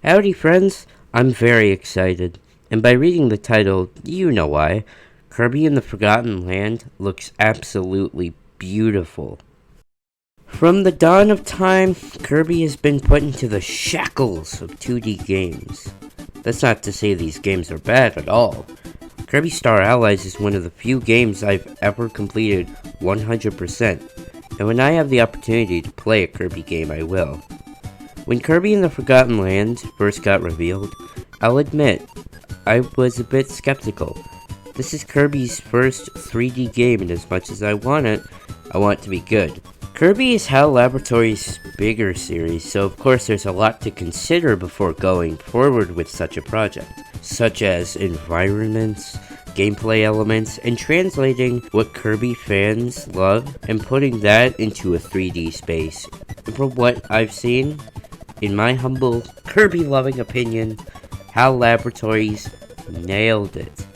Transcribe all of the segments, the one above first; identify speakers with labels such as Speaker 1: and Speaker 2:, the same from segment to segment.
Speaker 1: Howdy friends, I'm very excited, and by reading the title, you know why. Kirby in the Forgotten Land looks absolutely beautiful. From the dawn of time, Kirby has been put into the shackles of 2D games. That's not to say these games are bad at all. Kirby Star Allies is one of the few games I've ever completed 100%, and when I have the opportunity to play a Kirby game, I will. When Kirby in the Forgotten Land first got revealed, I'll admit, I was a bit skeptical. This is Kirby's first 3D game, and as much as I want it to be good. Kirby is HAL Laboratories' bigger series, so of course there's a lot to consider before going forward with such a project, such as environments, gameplay elements, and translating what Kirby fans love and putting that into a 3D space. And from what I've seen, in my humble Kirby-loving opinion, HAL Laboratories nailed it.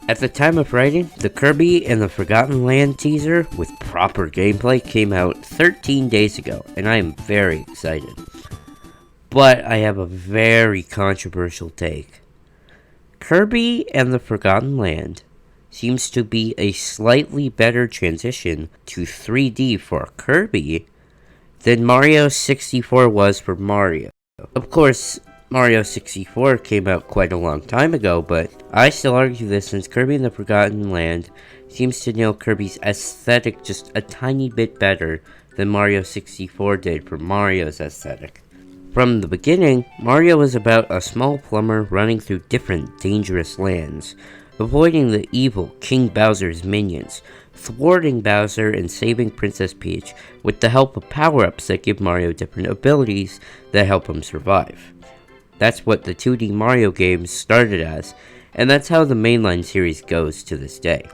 Speaker 1: At the time of writing, the Kirby and the Forgotten Land teaser with proper gameplay came out 13 days ago, and I am very excited. But I have a very controversial take. Kirby and the Forgotten Land seems to be a slightly better transition to 3D for Kirby than Mario 64 was for Mario. Of course, Mario 64 came out quite a long time ago, but I still argue this since Kirby in the Forgotten Land seems to nail Kirby's aesthetic just a tiny bit better than Mario 64 did for Mario's aesthetic. From the beginning, Mario was about a small plumber running through different dangerous lands, avoiding the evil King Bowser's minions, thwarting Bowser and saving Princess Peach with the help of power-ups that give Mario different abilities that help him survive. That's what the 2D Mario games started as, and that's how the mainline series goes to this day.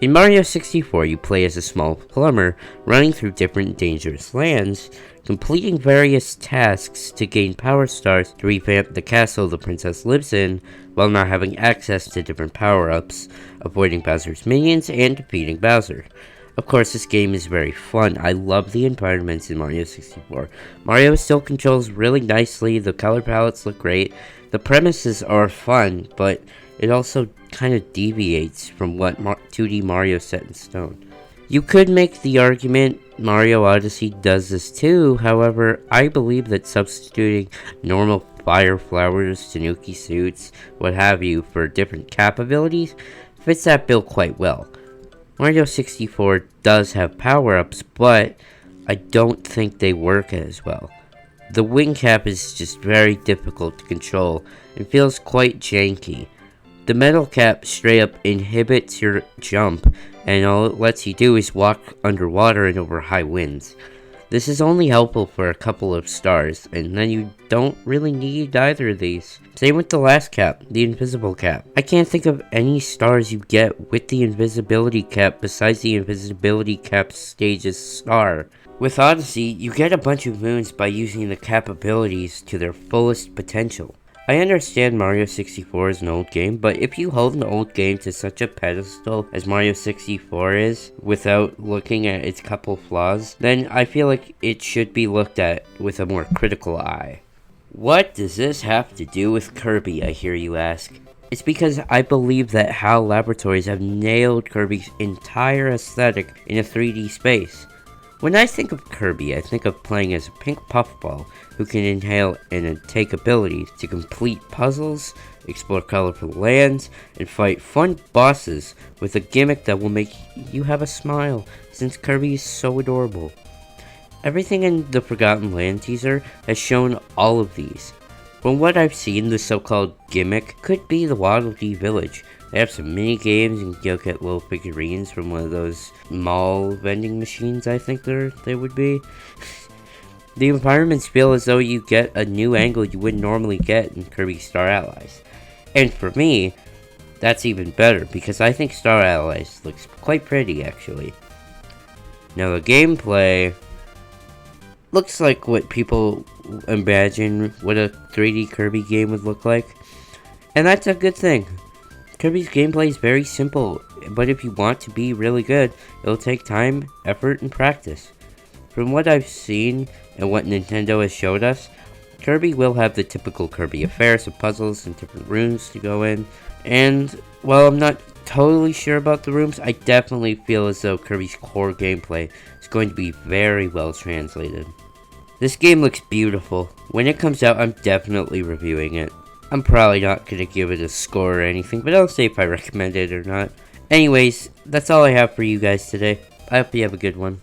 Speaker 1: In Mario 64, you play as a small plumber running through different dangerous lands, completing various tasks to gain power stars to revamp the castle the princess lives in, while not having access to different power-ups, avoiding Bowser's minions, and defeating Bowser. Of course, this game is very fun. I love the environments in Mario 64. Mario still controls really nicely, the color palettes look great, the premises are fun, but it also kind of deviates from what 2D Mario set in stone. You could make the argument Mario Odyssey does this too, however, I believe that substituting normal fire flowers, Tanuki suits, what have you, for different cap abilities fits that bill quite well. Mario 64 does have power-ups, but I don't think they work as well. The wing cap is just very difficult to control and feels quite janky. The metal cap straight up inhibits your jump, and all it lets you do is walk underwater and over high winds. This is only helpful for a couple of stars, and then you don't really need either of these. Same with the last cap, the invisible cap. I can't think of any stars you get with the invisibility cap besides the invisibility cap stage's star. With Odyssey, you get a bunch of moons by using the cap abilities to their fullest potential. I understand Mario 64 is an old game, but if you hold an old game to such a pedestal as Mario 64 is, without looking at its couple flaws, then I feel like it should be looked at with a more critical eye. What does this have to do with Kirby, I hear you ask? It's because I believe that HAL Laboratories have nailed Kirby's entire aesthetic in a 3D space. When I think of Kirby, I think of playing as a pink puffball who can inhale and take abilities to complete puzzles, explore colorful lands, and fight fun bosses with a gimmick that will make you have a smile, since Kirby is so adorable. Everything in the Forgotten Land teaser has shown all of these. From what I've seen, the so-called gimmick could be the Waddle Dee Village. They have some mini games and you'll get little figurines from one of those mall vending machines, I think they would be. The environments feel as though you get a new angle you wouldn't normally get in Kirby Star Allies. And for me, that's even better because I think Star Allies looks quite pretty actually. Now the gameplay looks like what people imagine what a 3D Kirby game would look like. And that's a good thing. Kirby's gameplay is very simple, but if you want to be really good, it'll take time, effort, and practice. From what I've seen and what Nintendo has showed us, Kirby will have the typical Kirby affairs of puzzles and different rooms to go in, and while I'm not totally sure about the rooms, I definitely feel as though Kirby's core gameplay is going to be very well translated. This game looks beautiful. When it comes out, I'm definitely reviewing it. I'm probably not going to give it a score or anything, but I'll say if I recommend it or not. Anyways, that's all I have for you guys today. I hope you have a good one.